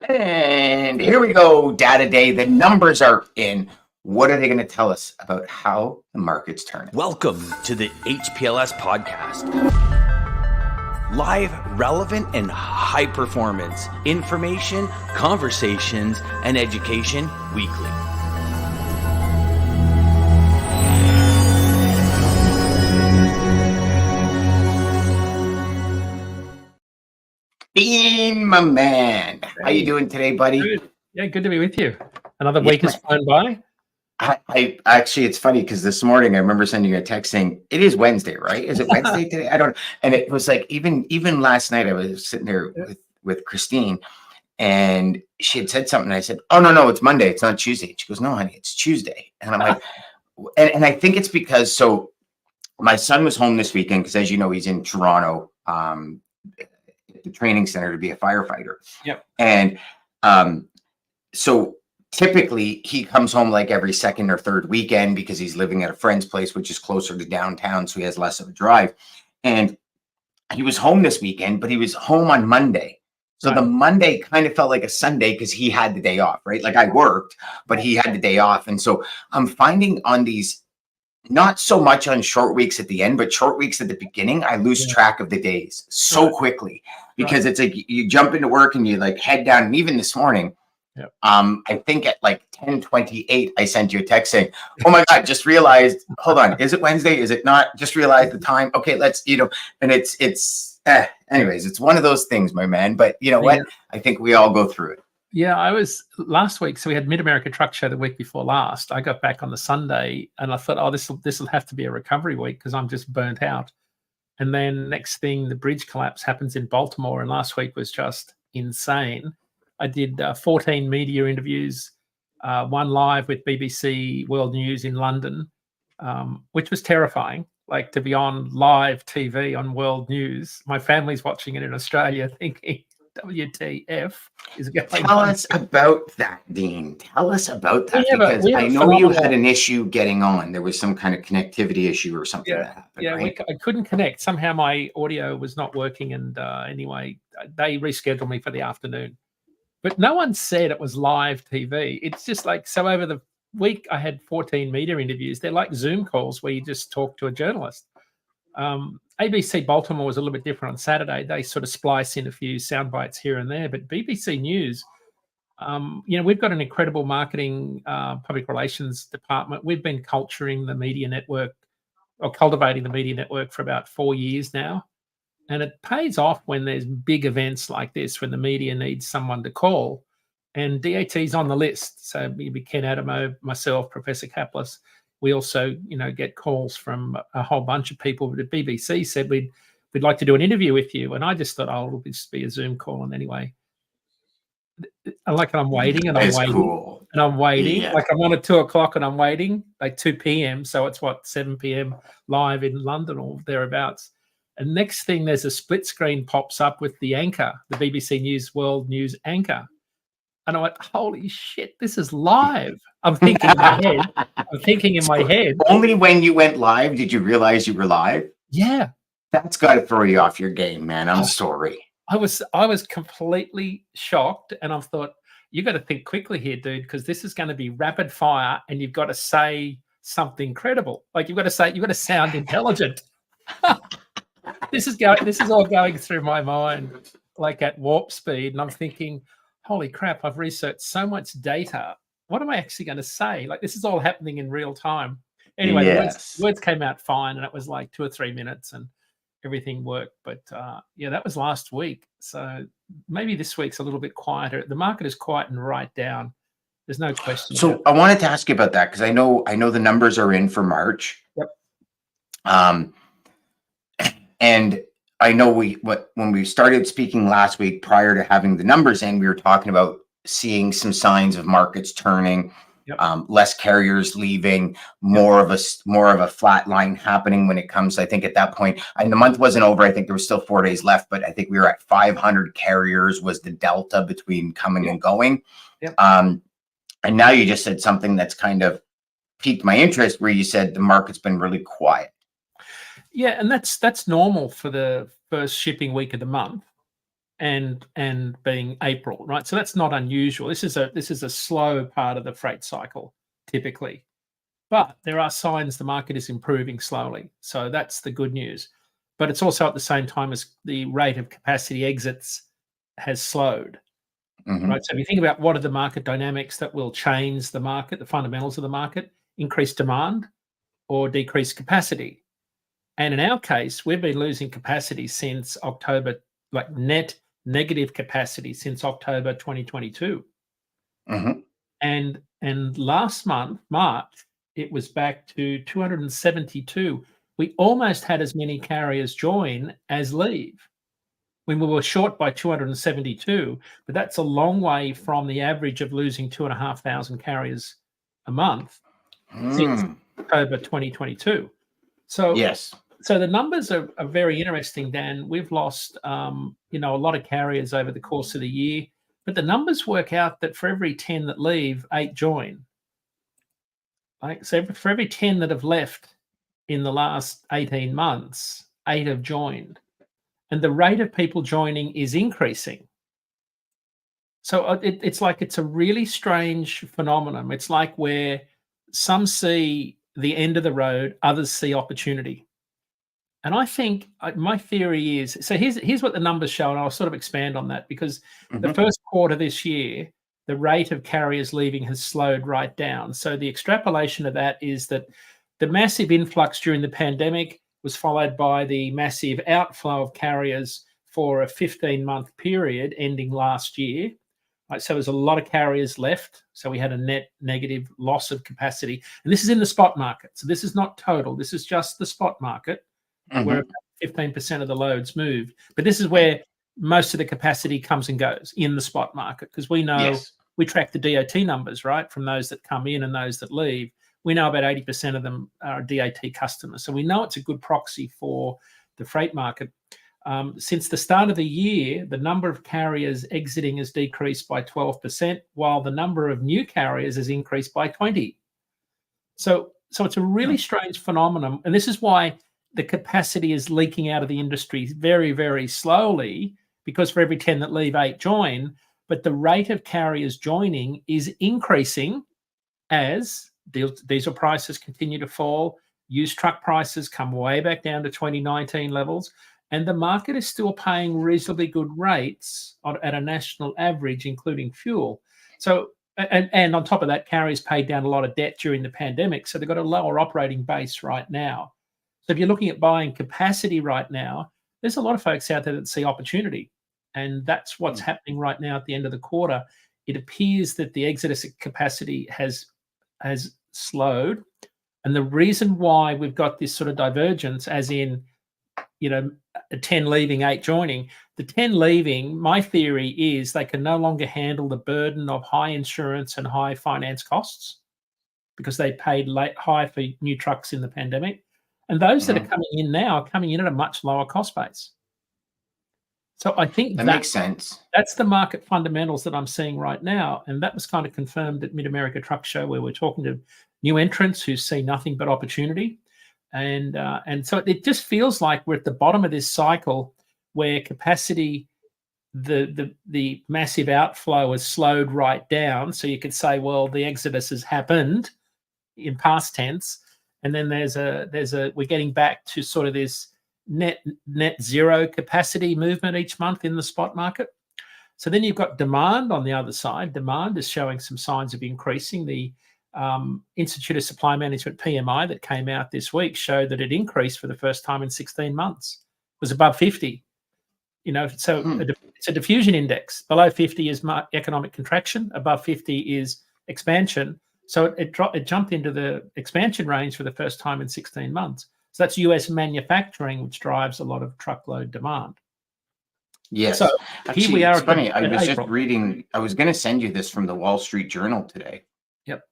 And here we go, data day. The numbers are in. What are they going to tell us about how the market's turning? Welcome to the HPLS podcast. Live, relevant, and high performance information, conversations, and education weekly. Dean, my man. How you doing today, buddy? Good. Yeah, good to be with you. Another week has flown by. I actually, it's funny because this morning I remember sending you a text saying it is Wednesday, right? Is it Wednesday today? I don't know. And it was like even last night I was sitting there with Christine, and she had said something. And I said, "Oh no, it's Monday. It's not Tuesday." She goes, "No, honey, it's Tuesday." And I'm like, and I think it's because my son was home this weekend because, as you know, he's in Toronto. The training center to be a firefighter. Yep. And so typically he comes home like every second or third weekend because he's living at a friend's place, which is closer to downtown. So he has less of a drive. And he was home this weekend, but he was home on Monday. So the Monday kind of felt like a Sunday because he had the day off, right? Like I worked, but he had the day off. And so I'm finding on these, not so much on short weeks at the end, but short weeks at the beginning, I lose track of the days so quickly because it's like you jump into work and you like head down. And even this morning, I think at like 10:28, I sent you a text saying, "Oh my God, just realized, hold on, is it Wednesday? Is it not? Just realized the time. Okay, let's, and anyways, it's one of those things, my man. But you know what? I think we all go through it. Yeah, I was last week. So we had Mid-America Truck Show the week before last. I got back on the Sunday and I thought, oh, this will have to be a recovery week because I'm just burnt out. And then next thing, the bridge collapse happens in Baltimore. And last week was just insane. I did 14 media interviews, one live with BBC World News in London, which was terrifying. Like to be on live TV on World News. My family's watching it in Australia thinking, WTF is going on. Tell us about that, Dean. Tell us about that because I know you had an issue getting on. There was some kind of connectivity issue or something that happened. Yeah, right? I couldn't connect. Somehow my audio was not working, and anyway, they rescheduled me for the afternoon. But no one said it was live TV. It's just like, so over the week I had 14 media interviews. They're like Zoom calls where you just talk to a journalist. ABC Baltimore was a little bit different on Saturday. They sort of splice in a few sound bites here and there, but BBC News, we've got an incredible marketing public relations department. We've been culturing the media network or cultivating the media network for about 4 years now. And it pays off when there's big events like this, when the media needs someone to call. And DAT's on the list. So maybe Ken Adamo, myself, Professor Kaplis. We also, get calls from a whole bunch of people. The BBC said we'd like to do an interview with you, and I just thought, oh, it'll just be a Zoom call. And anyway, I'm waiting, and I'm waiting, cool. And I'm waiting. Yeah. Like I'm on at 2:00, and I'm waiting, like 2 p.m. So it's 7 p.m. live in London or thereabouts. And next thing, there's a split screen pops up with the anchor, the BBC News World News anchor. And I went, holy shit, this is live. I'm thinking in my head. Only when you went live did you realize you were live? Yeah. That's got to throw you off your game, man. I'm sorry. I was completely shocked. And I thought, you got to think quickly here, dude, because this is going to be rapid fire and you've got to say something credible. Like you've got to sound intelligent. This is all going through my mind like at warp speed. And I'm thinking, holy crap, I've researched so much data. What am I actually going to say? Like this is all happening in real time. Anyway, the words came out fine, and it was like 2 or 3 minutes and everything worked. But that was last week. So maybe this week's a little bit quieter. The market is quieting right down. There's no question. So I wanted to ask you about that because I know the numbers are in for March. Yep. And I know when we started speaking last week prior to having the numbers in, we were talking about seeing some signs of markets turning, less carriers leaving, more of a flat line happening when it comes. I think at that point, and the month wasn't over. I think there was still 4 days left, but I think we were at 500 carriers was the delta between coming and going. Yep. And now you just said something that's kind of piqued my interest, where you said the market's been really quiet. Yeah, and that's normal for the first shipping week of the month. and being April, right? So that's not unusual. This is a slow part of the freight cycle typically, but there are signs the market is improving slowly. So that's the good news. But it's also at the same time as the rate of capacity exits has slowed, right? So if you think about what are the market dynamics that will change the market, the fundamentals of the market, increased demand or decreased capacity. And in our case, we've been losing capacity since October, like net negative capacity since October 2022. And last month, March, it was back to 272. We almost had as many carriers join as leave. When we were short by 272, but that's a long way from the average of losing 2,500 carriers a month since October 2022. So yes. So the numbers are very interesting, Dan. We've lost, a lot of carriers over the course of the year, but the numbers work out that for every 10 that leave, 8 join. Like, so for every 10 that have left in the last 18 months, 8 have joined. And the rate of people joining is increasing. So it's like it's a really strange phenomenon. It's like where some see the end of the road, others see opportunity. And I think my theory is, so here's what the numbers show, and I'll sort of expand on that, because the first quarter this year, the rate of carriers leaving has slowed right down. So the extrapolation of that is that the massive influx during the pandemic was followed by the massive outflow of carriers for a 15-month period ending last year. Right, so there's a lot of carriers left. So we had a net negative loss of capacity. And this is in the spot market. So this is not total. This is just the spot market, where about 15% of the loads moved. But this is where most of the capacity comes and goes, in the spot market, because we know we track the DOT numbers, right, from those that come in and those that leave. We know about 80% of them are DOT customers. So we know it's a good proxy for the freight market. Since the start of the year, the number of carriers exiting has decreased by 12%, while the number of new carriers has increased by 20%. So it's a really strange phenomenon. And this is why the capacity is leaking out of the industry very, very slowly, because for every 10 that leave, 8 join. But the rate of carriers joining is increasing as diesel prices continue to fall, used truck prices come way back down to 2019 levels, and the market is still paying reasonably good rates at a national average, including fuel. So, and on top of that, carriers paid down a lot of debt during the pandemic, so they've got a lower operating base right now. So if you're looking at buying capacity right now, there's a lot of folks out there that see opportunity. And that's what's happening right now at the end of the quarter. It appears that the exodus capacity has slowed. And the reason why we've got this sort of divergence, as in, 10 leaving, 8 joining, the 10 leaving, my theory is they can no longer handle the burden of high insurance and high finance costs because they paid high for new trucks in the pandemic. And those that are coming in now are coming in at a much lower cost base. So I think that makes sense. That's the market fundamentals that I'm seeing right now. And that was kind of confirmed at Mid-America Truck Show, where we're talking to new entrants who see nothing but opportunity. And so it just feels like we're at the bottom of this cycle where capacity, the massive outflow has slowed right down. So you could say, well, the exodus has happened in past tense. And then we're getting back to sort of this net zero capacity movement each month in the spot market. So then you've got demand on the other side. Demand is showing some signs of increasing. The Institute of Supply Management PMI that came out this week showed that it increased for the first time in 16 months. It was above 50. So it's a diffusion index. Below 50 is economic contraction. Above 50 is expansion. So it jumped into the expansion range for the first time in 16 months. So that's US manufacturing, which drives a lot of truckload demand. Yes. So actually, here we are. It's funny. I was just reading. I was going to send you this from the Wall Street Journal today. Yep.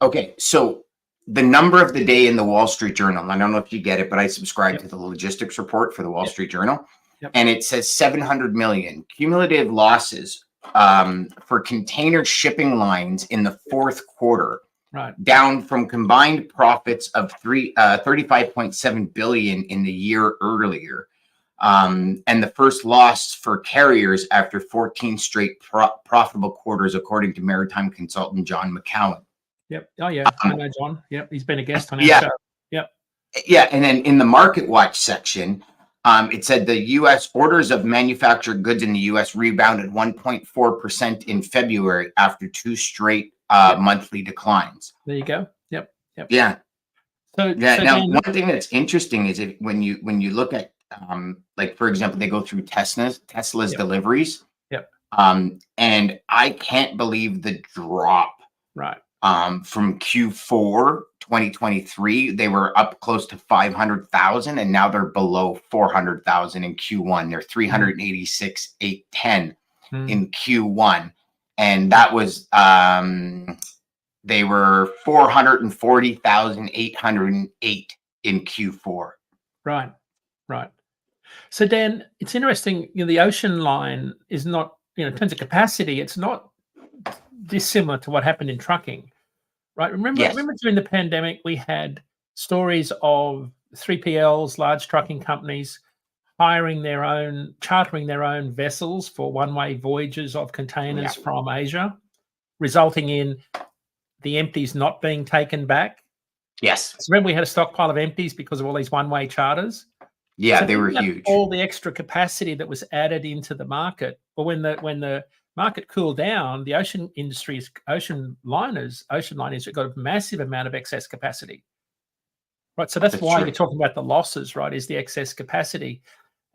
Okay. So the number of the day in the Wall Street Journal, I don't know if you get it, but I subscribe to the logistics report for the Wall Street Journal. And it says 700 million cumulative losses for container shipping lines in the fourth quarter, Right. down from combined profits of 35.7 billion in the year earlier. And the first loss for carriers after 14 straight profitable quarters, according to maritime consultant John McCowan. Yep. Oh yeah, I know John. Yep, he's been a guest on our Yeah. show. Yep. Yeah, and then in the Market Watch section, it said the U.S. orders of manufactured goods in the U.S. rebounded 1.4% in February after 2 straight monthly declines. There you go. Yep. Yeah. So Yeah. Now, Dan, one thing that's interesting is when you look at like, for example, they go through Tesla's Yep. deliveries. Yep. And I can't believe the drop. Right. From Q4 2023, they were up close to 500,000, and now they're below 400,000 in Q1. They're 386,810 in Q1, and that was they were 440,808 in Q4. Right. Right. So Dan, it's interesting. The ocean line is not, in terms of capacity, it's not dissimilar to what happened in trucking, right? Remember during the pandemic, we had stories of 3PLs, large trucking companies, chartering their own vessels for one-way voyages of containers from Asia, resulting in the empties not being taken back. Yes. So remember, we had a stockpile of empties because of all these one-way charters. Yeah, so they were huge. All the extra capacity that was added into the market, but when the market cooled down, the ocean liners have got a massive amount of excess capacity, right? So that's why you're talking about the losses, right? Is the excess capacity,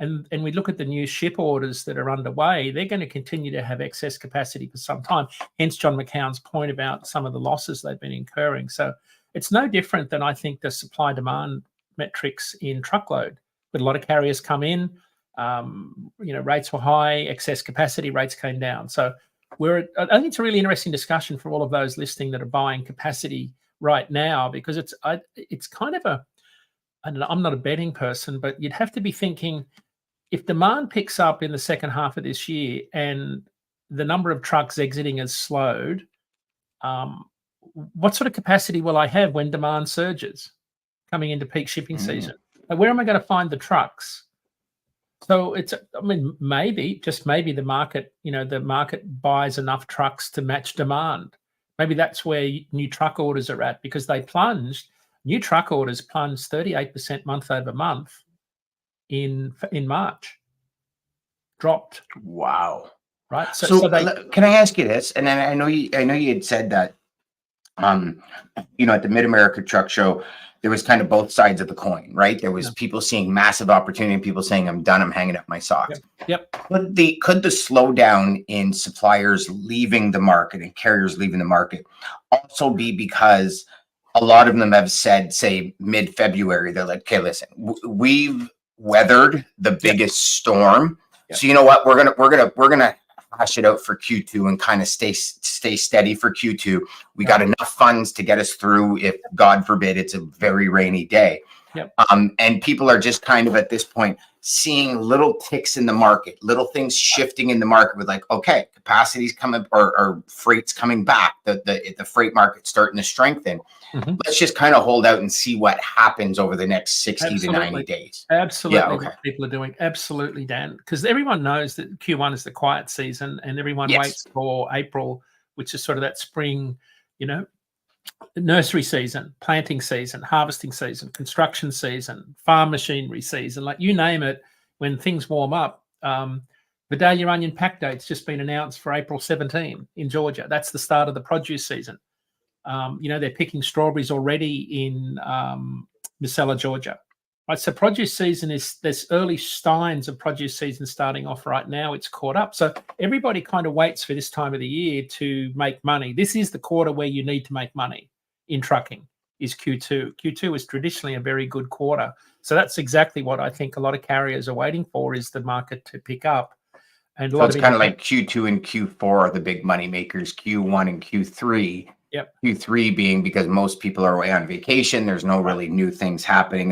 and we look at the new ship orders that are underway. They're going to continue to have excess capacity for some time. Hence, John McCown's point about some of the losses they've been incurring. So it's no different than, I think, the supply-demand metrics in truckload. But a lot of carriers come in. Rates were high, excess capacity, rates came down. So I think it's a really interesting discussion for all of those listening that are buying capacity right now, because it's kind of I'm not a betting person, but you'd have to be thinking, if demand picks up in the second half of this year and the number of trucks exiting has slowed, what sort of capacity will I have when demand surges coming into peak shipping season? Where am I going to find the trucks? So maybe, just maybe the market buys enough trucks to match demand. Maybe that's where new truck orders are at, because new truck orders plunged 38% month over month in March. Dropped. Wow. Right. So can I ask you this? And then I know you had said that, at the Mid-America Truck Show, there was kind of both sides of the coin, right? There was people seeing massive opportunity, and people saying, "I'm done. I'm hanging up my socks." Yep. Could the slowdown in suppliers leaving the market and carriers leaving the market also be because a lot of them have said, say, mid-February, they're like, "Okay, listen, we've weathered the biggest storm, so you know what? We're gonna hash it out for Q2 and kind of stay steady for Q2. We got enough funds to get us through if, God forbid, it's a very rainy day." And people are just kind of at this point seeing little ticks in the market, little things shifting in the market with, like, okay, capacity's coming or freight's coming back. The freight market's starting to strengthen. Let's just kind of hold out and see what happens over the next 60 to 90 days. Absolutely. What people are doing. Absolutely, Dan. Because everyone knows that Q1 is the quiet season, and everyone waits for April, which is sort of that spring, nursery season, planting season, harvesting season, construction season, farm machinery season, like you name it. When things warm up, Vidalia onion pack date's just been announced for April 17 in Georgia. That's the start of the produce season. They're picking strawberries already in Missoula, Georgia. Right, so produce season there's early signs of produce season starting off right now. It's caught up. So everybody kind of waits for this time of the year to make money. This is the quarter where you need to make money in trucking, is Q2. Q2 is traditionally a very good quarter. So that's exactly what I think a lot of carriers are waiting for, is the market to pick up. And so it's kind of like Q2 and Q4 are the big money makers, Q1 and Q3. Q3 being because most people are away on vacation. There's no really new things happening.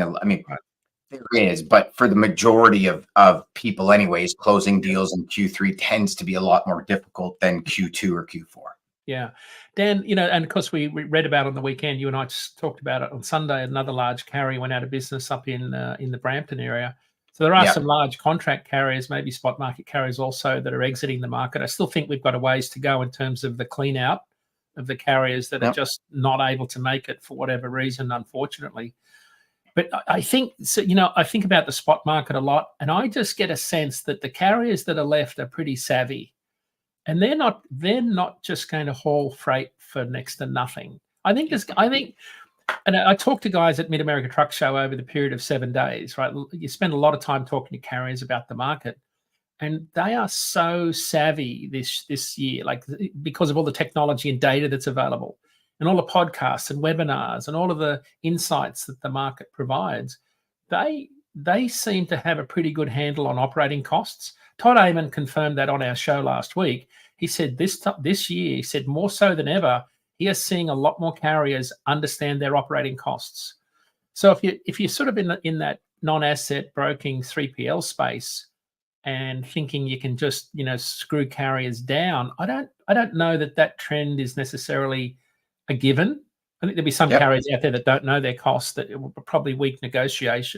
There is, but for the majority of people anyways, closing deals in Q3 tends to be a lot more difficult than Q2 or Q4. Yeah. Dan, and of course we read about on the weekend, you and I just talked about it on Sunday, another large carrier went out of business up in the Brampton area. So there are some large contract carriers, maybe spot market carriers also, that are exiting the market. I still think we've got a ways to go in terms of the clean out of the carriers that are just not able to make it for whatever reason, unfortunately. But I think, so, I think about the spot market a lot, and I just get a sense that the carriers that are left are pretty savvy. And they're not just going to haul freight for next to nothing. I think, and I talked to guys at Mid America Truck Show over the period of 7 days, right? You spend a lot of time talking to carriers about the market, and they are so savvy this year, like because of all the technology and data that's available, and all the podcasts and webinars and all of the insights that the market provides. They seem to have a pretty good handle on operating costs. Todd Amon confirmed that on our show last week. He said this year, he said more so than ever, he is seeing a lot more carriers understand their operating costs. So if you're sort of in that non-asset broking 3PL space and thinking you can just screw carriers down, I don't know that trend is necessarily a given. I think there'll be some carriers out there that don't know their costs, that it will probably weak negotiators.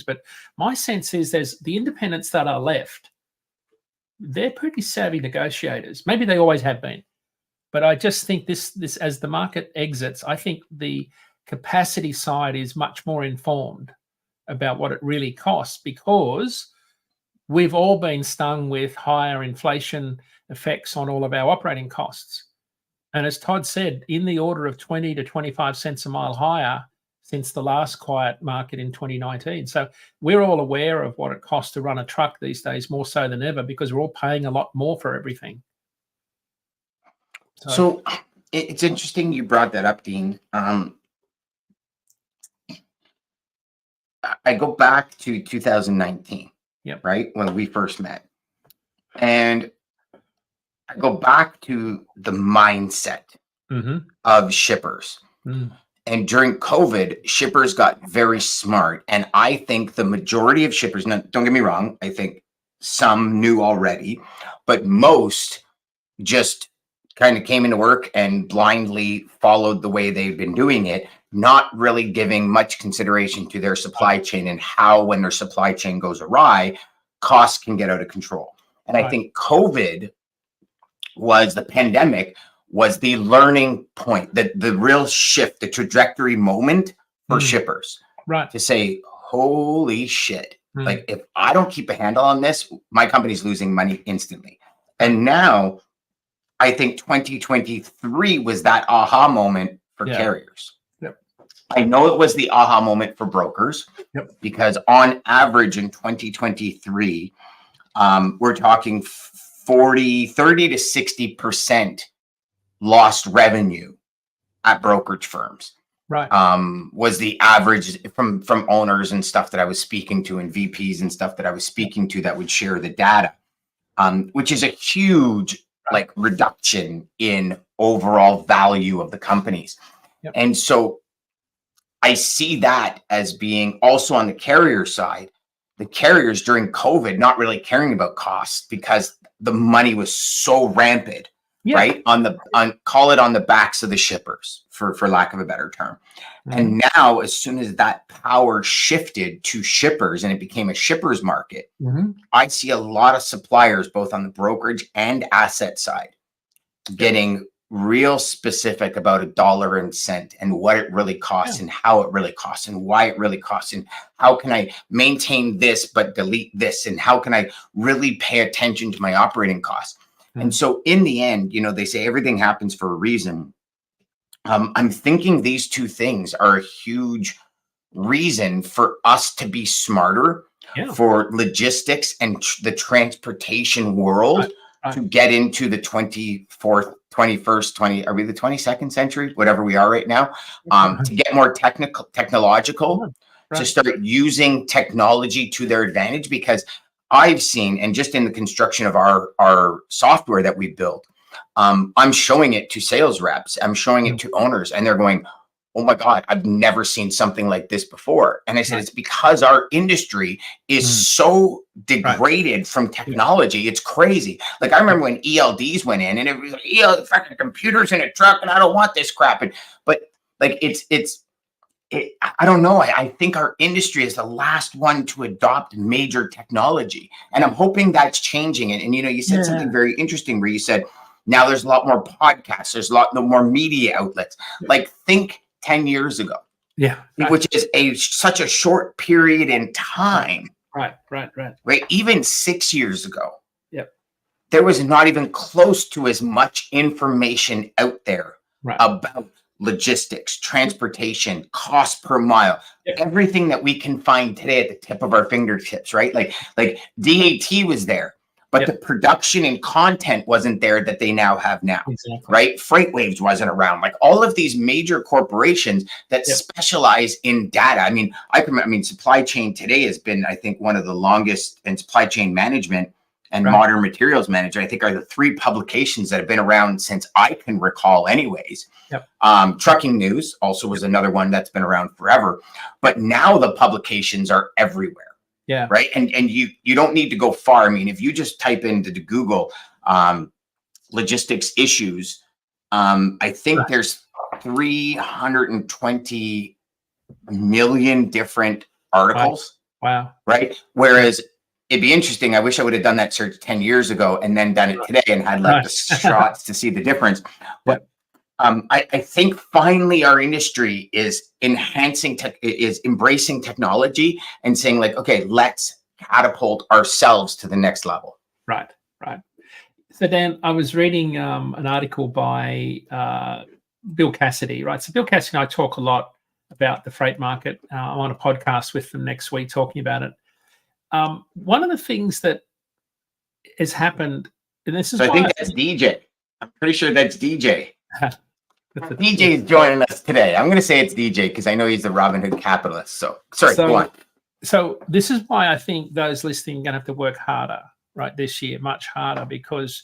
But my sense is there's the independents that are left. They're pretty savvy negotiators. Maybe they always have been. But I just think this as the market exits, I think the capacity side is much more informed about what it really costs, because we've all been stung with higher inflation effects on all of our operating costs. And as Todd said, in the order of 20 to 25 cents a mile higher since the last quiet market in 2019. So we're all aware of what it costs to run a truck these days, more so than ever, because we're all paying a lot more for everything. So it's interesting you brought that up, Dean. I go back to 2019, right, when we first met. And I go back to the mindset of shippers. And during COVID, shippers got very smart. And I think the majority of shippers, now, don't get me wrong, I think some knew already, but most just kind of came into work and blindly followed the way they've been doing it, not really giving much consideration to their supply chain and how, when their supply chain goes awry, costs can get out of control. And I think COVID the pandemic was the learning point, the real shift, the trajectory moment for shippers, to say, holy shit, like if I don't keep a handle on this, my company's losing money instantly. And now I think 2023 was that aha moment for carriers. I know it was the aha moment for brokers, because on average in 2023, we're talking 30 to 60% lost revenue at brokerage firms. Was the average from owners and stuff that I was speaking to, and VPs and stuff that I was speaking to that would share the data, which is a huge reduction in overall value of the companies. And so I see that as being also on the carrier side, the carriers during COVID not really caring about costs because the money was so rampant, right? Call it on the backs of the shippers, for lack of a better term. And now, as soon as that power shifted to shippers and it became a shippers market, I see a lot of suppliers, both on the brokerage and asset side, getting real specific about a dollar and cent and what it really costs and how it really costs and why it really costs and how can I maintain this but delete this and how can I really pay attention to my operating costs. And so in the end, they say everything happens for a reason. I'm thinking these two things are a huge reason for us to be smarter for logistics and the transportation world to get into the 21st, are we the 22nd century, whatever we are right now, to get more technological, to start using technology to their advantage. Because I've seen, and just in the construction of our software that we built, I'm showing it to sales reps, I'm showing it to owners, and they're going, oh my God, I've never seen something like this before. And I said, it's because our industry is so degraded from technology. It's crazy. Like I remember when ELDs went in and it was like, fucking computers in a truck and I don't want this crap. But like, I don't know. I think our industry is the last one to adopt major technology. And I'm hoping that's changing. And you said something very interesting where you said, now there's a lot more podcasts. There's a lot more media outlets. Like think 10 years ago. Yeah. Right. Which is such a short period in time. Right. Even 6 years ago. Yep. There was not even close to as much information out there about logistics, transportation, cost per mile, everything that we can find today at the tip of our fingertips, right? Like DAT was there, but the production and content wasn't there that they now have now, right? Freightwaves wasn't around. Like all of these major corporations that specialize in data. I mean, supply chain today has been, I think, one of the longest, and supply chain management and modern materials management, I think, are the three publications that have been around since I can recall anyways. Trucking News also was another one that's been around forever, but now the publications are everywhere. Yeah. Right. And you don't need to go far. I mean, if you just type into the Google logistics issues, I think there's 320 million different articles. Wow. Right. Whereas it'd be interesting. I wish I would have done that search 10 years ago and then done it today and had like the shots to see the difference. But I think finally our industry is embracing technology and saying like, okay, let's catapult ourselves to the next level. Right. So Dan, I was reading an article by Bill Cassidy, right? So Bill Cassidy and I talk a lot about the freight market. I'm on a podcast with them next week talking about it. One of the things that has happened, and this is I think that's DJ. I'm pretty sure that's DJ. DJ is joining us today. I'm going to say it's DJ because I know he's the Robin Hood capitalist. So go on. So this is why I think those listening are going to have to work harder, right, this year, much harder, because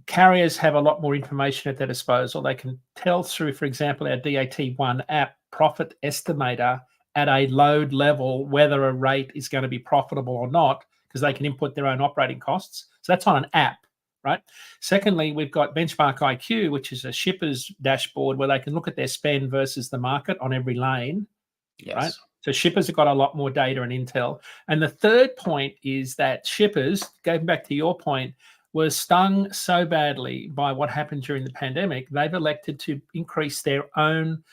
carriers have a lot more information at their disposal. They can tell through, for example, our DAT1 app profit estimator at a load level whether a rate is going to be profitable or not, because they can input their own operating costs. So that's on an app, right? Secondly, we've got Benchmark IQ, which is a shipper's dashboard where they can look at their spend versus the market on every lane, right? So shippers have got a lot more data and intel. And the third point is that shippers, going back to your point, were stung so badly by what happened during the pandemic, they've elected to increase their own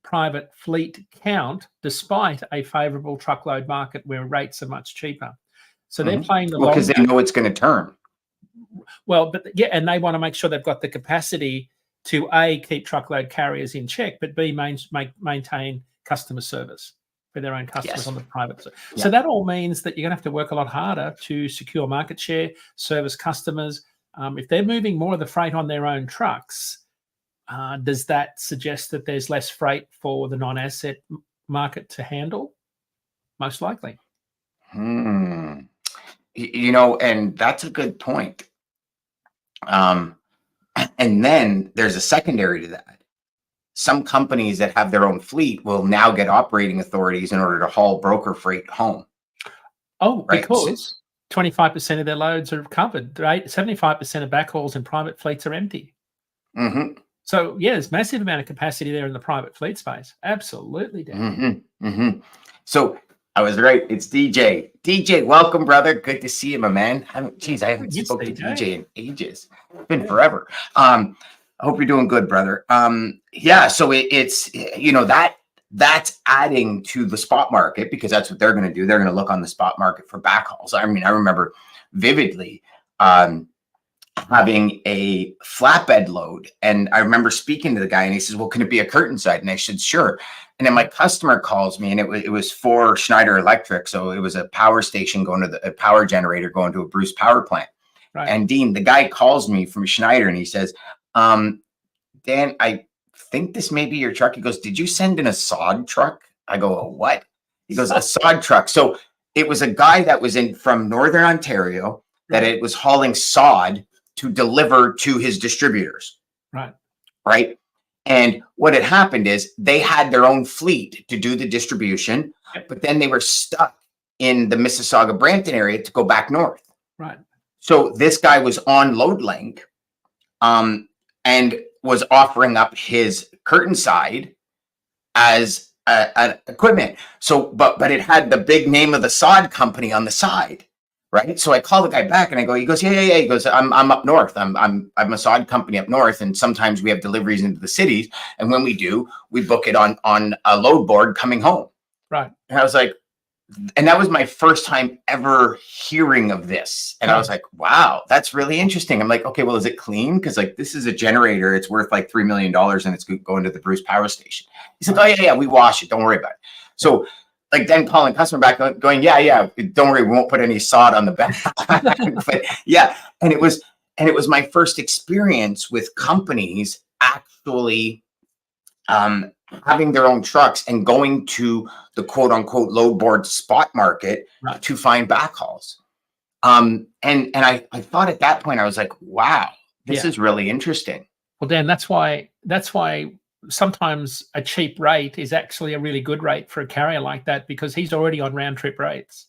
private fleet count despite a favorable truckload market where rates are much cheaper. So they're playing the long because they know it's going to turn. Well, but and they want to make sure they've got the capacity to A, keep truckload carriers in check, but B, maintain customer service for their own customers on the private side. So that all means that you're going to have to work a lot harder to secure market share, service customers. If they're moving more of the freight on their own trucks, does that suggest that there's less freight for the non-asset market to handle? Most likely. And that's a good point. And then there's a secondary to that. Some companies that have their own fleet will now get operating authorities in order to haul broker freight home. Oh, right? Because 25% of their loads are covered, right? 75% of backhauls in private fleets are empty. So, there's massive amount of capacity there in the private fleet space. Absolutely, Dan. So I was right. It's DJ. DJ, welcome, brother. Good to see you, my man. I haven't spoken to DJ in ages. It's been forever. I hope you're doing good, brother. So it's that's adding to the spot market because that's what they're going to do. They're going to look on the spot market for backhauls. I mean, I remember vividly having a flatbed load, and I remember speaking to the guy, and he says, "Well, can it be a curtain side?" And I said, "Sure." And then my customer calls me, and it was for Schneider Electric, so it was a power station a power generator going to a Bruce power plant. Right. And Dean, the guy calls me from Schneider, and he says, "Dan, I think this may be your truck." He goes, "Did you send in a sod truck?" I go, "A what?" He goes, "A sod truck." So it was a guy that was from Northern Ontario that it was hauling sod to deliver to his distributors. Right. And what had happened is they had their own fleet to do the distribution, but then they were stuck in the Mississauga Brampton area to go back north. Right. So this guy was on LoadLink, and was offering up his curtain side as an equipment. So, but it had the big name of the sod company on the side, right? So I call the guy back and I go, he goes, yeah. He goes, I'm up north. I'm a sod company up north, and sometimes we have deliveries into the cities, and when we do, we book it on a load board coming home. Right. And I was like, and that was my first time ever hearing of this. And I was like, wow, that's really interesting. I'm like, okay, well, is it clean? Because like, this is a generator. It's worth like $3 million and it's going to the Bruce Power Station. He's like, oh yeah, we wash it. Don't worry about it. So like then calling customer back going, yeah, don't worry. We won't put any sod on the back. But yeah. And it was my first experience with companies actually, having their own trucks and going to the quote unquote load board spot market to find backhauls. And I thought at that point, I was like, wow, this is really interesting. Well, Dan, that's why sometimes a cheap rate is actually a really good rate for a carrier like that, because he's already on round trip rates.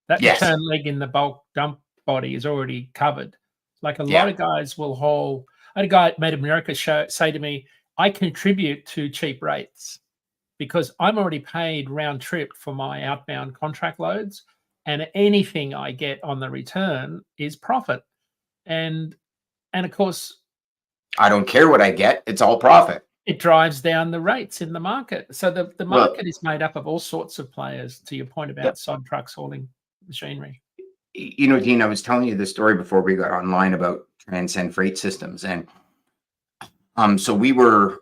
That return leg in the bulk dump body is already covered. Like a lot of guys will haul. I had a guy at Made America say to me, I contribute to cheap rates because I'm already paid round trip for my outbound contract loads, and anything I get on the return is profit. And of course, I don't care what I get. It's all profit. It drives down the rates in the market. So the market is made up of all sorts of players, to your point about sod trucks hauling machinery. You know, Dean, I was telling you the story before we got online about Transcend Freight Systems. And so we were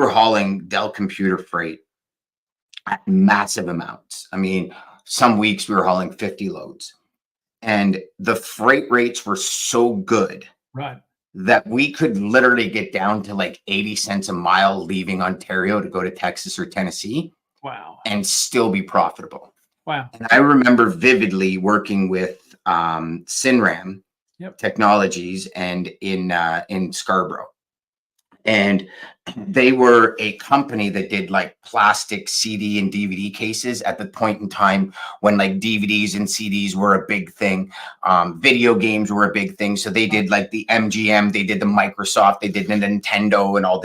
hauling Dell computer freight at massive amounts. I mean, some weeks we were hauling 50 loads, and the freight rates were so good, that we could literally get down to like 80 cents a mile leaving Ontario to go to Texas or Tennessee. Wow. And still be profitable. Wow. And I remember vividly working with Cinram Technologies and in Scarborough. And they were a company that did like plastic CD and DVD cases at the point in time when like DVDs and CDs were a big thing. Video games were a big thing. So they did like the MGM, they did the Microsoft, they did the Nintendo and all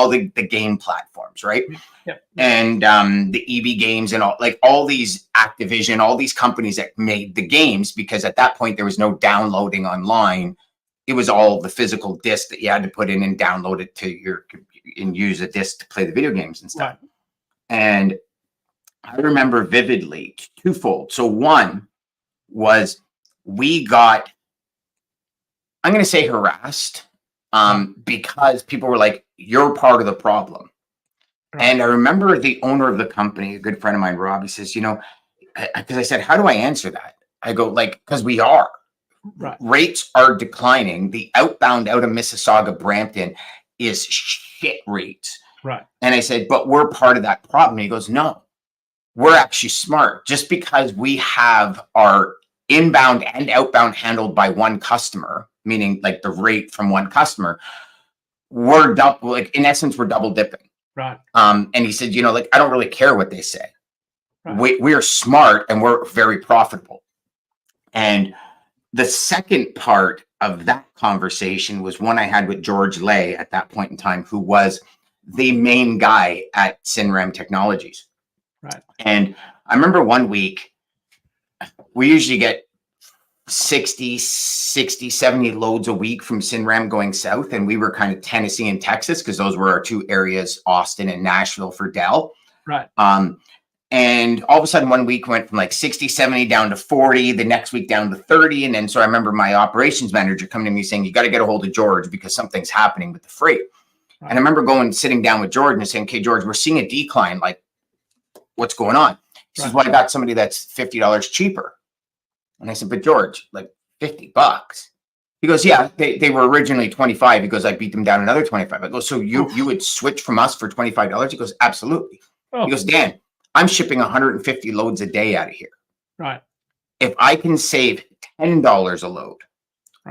the game platforms, right? And the EB Games and all these Activision, all these companies that made the games, because at that point there was no downloading online. It was all the physical disc that you had to put in and download it to your and use a disc to play the video games and stuff. And I remember vividly twofold. So one was we got, I'm going to say harassed, because people were like, you're part of the problem. And I remember the owner of the company, a good friend of mine, Rob, he says, you know, because I said, how do I answer that? I go, like, because we are. Rates are declining. The outbound out of Mississauga Brampton is shit rates. And I said, but we're part of that problem. And he goes, no, we're actually smart. Just because we have our inbound and outbound handled by one customer, meaning like the rate from one customer, we're double, like in essence, we're double dipping. And he said, you know, like, I don't really care what they say. We're smart and we're very profitable. And the second part of that conversation was one I had with George Lay at that point in time, who was the main guy at Cinram Technologies. And I remember one week, we usually get 60, 70 loads a week from Cinram going south. And we were kind of Tennessee and Texas, because those were our two areas, Austin and Nashville for Dell. And all of a sudden, one week went from like 60, 70 down to 40, the next week down to 30. And then so I remember my operations manager coming to me saying, you got to get a hold of George because something's happening with the freight. And I remember sitting down with George and saying, okay, George, we're seeing a decline. Like, what's going on? He says, well, I got somebody that's $50 cheaper. And I said, but George, like $50. He goes, yeah, they were originally 25. He goes, I beat them down another 25. I go, so you would switch from us for $25? He goes, absolutely. He goes, Dan, I'm shipping 150 loads a day out of here. If I can save $10 a load,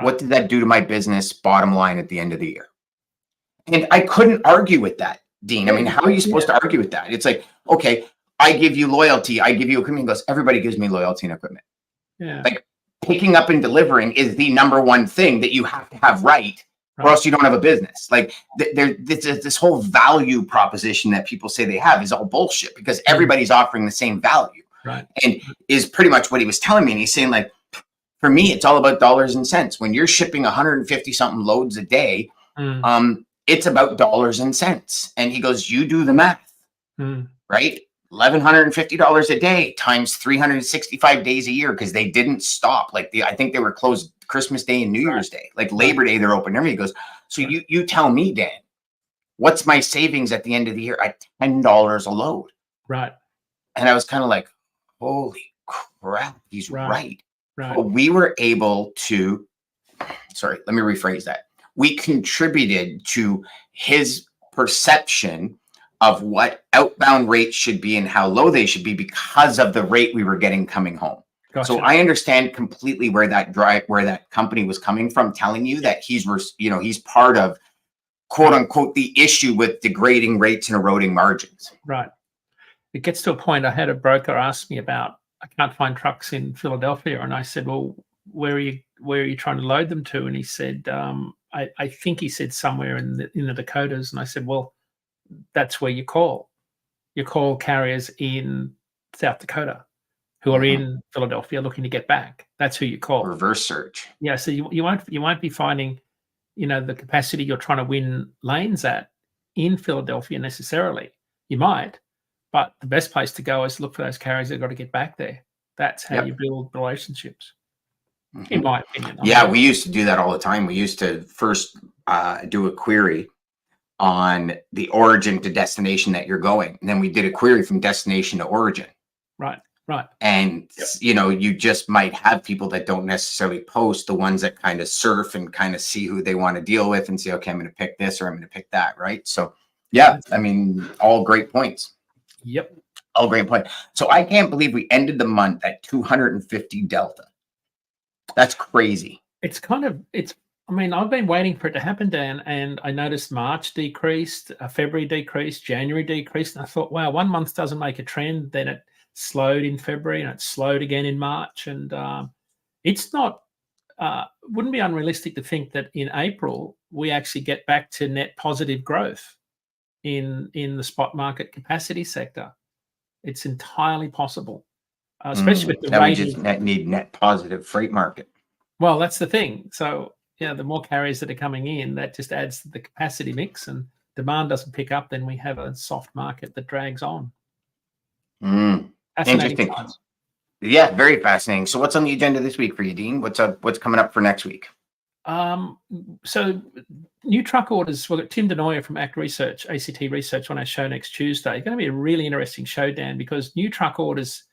what did that do to my business bottom line at the end of the year? And I couldn't argue with that, Dean. I mean, how are you supposed to argue with that? It's like, okay, I give you loyalty, I give you equipment. He goes, everybody gives me loyalty and equipment. Yeah. Like picking up and delivering is the number one thing that you have to have right, or else you don't have a business. Like this whole value proposition that people say they have is all bullshit, because everybody's offering the same value. Right. And is pretty much what he was telling me. And he's saying, like, for me, it's all about dollars and cents. When you're shipping 150 something loads a day, it's about dollars and cents. And he goes, you do the math, right? $1,150 a day times 365 days a year, because they didn't stop. Like I think they were closed Christmas Day and New Year's Day. Like Labor Day, they're open. Everything. He goes, so you tell me, Dan, what's my savings at the end of the year at $10 a load? Right. And I was kind of like, holy crap, he's right. Right. But we were able to, sorry, let me rephrase that. We contributed to his perception of what outbound rates should be and how low they should be because of the rate we were getting coming home. Gotcha. So I understand completely where that company was coming from, telling you that he's part of, quote unquote, the issue with degrading rates and eroding margins. Right. It gets to a point. I had a broker ask me about, I can't find trucks in Philadelphia. And I said, well, where are you trying to load them to? And he said, I think he said somewhere in the Dakotas. And I said, well, that's where you call. You call carriers in South Dakota who are in Philadelphia looking to get back. That's who you call. Reverse search. Yeah. So you won't be finding, the capacity you're trying to win lanes at in Philadelphia necessarily. You might, but the best place to go is look for those carriers that have got to get back there. That's how you build relationships, in my opinion. Yeah, we used to do that all the time. We used to first do a query on the origin to destination that you're going. And then we did a query from destination to origin. Right. And, you just might have people that don't necessarily post, the ones that kind of surf and kind of see who they want to deal with and say, okay, I'm going to pick this or I'm going to pick that. Right. So, yeah, I mean, all great points. Yep. All great point. So I can't believe we ended the month at 250 delta. That's crazy. I mean, I've been waiting for it to happen, Dan, and I noticed March decreased, February decreased, January decreased, and I thought, wow, 1 month doesn't make a trend. Then it slowed in February and it slowed again in March. And it's not, wouldn't be unrealistic to think that in April, we actually get back to net positive growth in the spot market capacity sector. It's entirely possible, especially with the we just need net positive freight market. Well, that's the thing. So, the more carriers that are coming in, that just adds to the capacity mix, and demand doesn't pick up, then we have a soft market that drags on. Interesting. Yeah, very fascinating. So what's on the agenda this week for you, Dean? What's coming up for next week? So new truck orders. We've got Tim Denoyer from ACT Research on our show next Tuesday. It's going to be a really interesting show, Dan, because new truck orders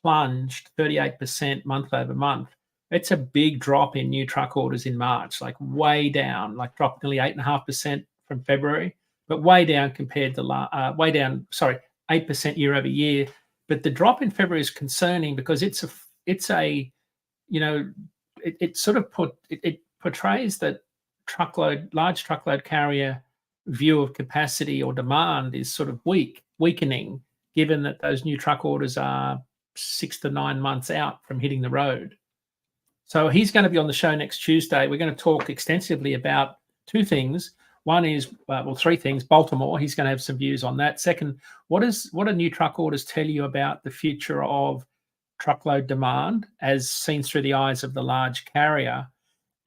plunged 38% month over month. It's a big drop in new truck orders in March, like way down, like dropped nearly 8.5% from February, but way down compared to 8% year over year. But the drop in February is concerning because it portrays that large truckload carrier view of capacity or demand is sort of weakening, given that those new truck orders are 6 to 9 months out from hitting the road. So he's going to be on the show next Tuesday. We're going to talk extensively about two things. One is, three things. Baltimore, he's going to have some views on that. Second, what do new truck orders tell you about the future of truckload demand as seen through the eyes of the large carrier?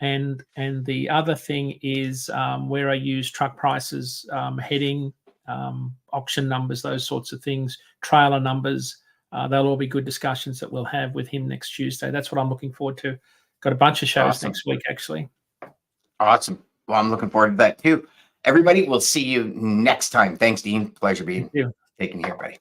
And the other thing is where are used truck prices heading, auction numbers, those sorts of things, trailer numbers. They'll all be good discussions that we'll have with him next Tuesday. That's what I'm looking forward to. Got a bunch of shows next week, actually. Awesome. Well, I'm looking forward to that too. Everybody, we'll see you next time. Thanks, Dean. Pleasure being taken here, buddy.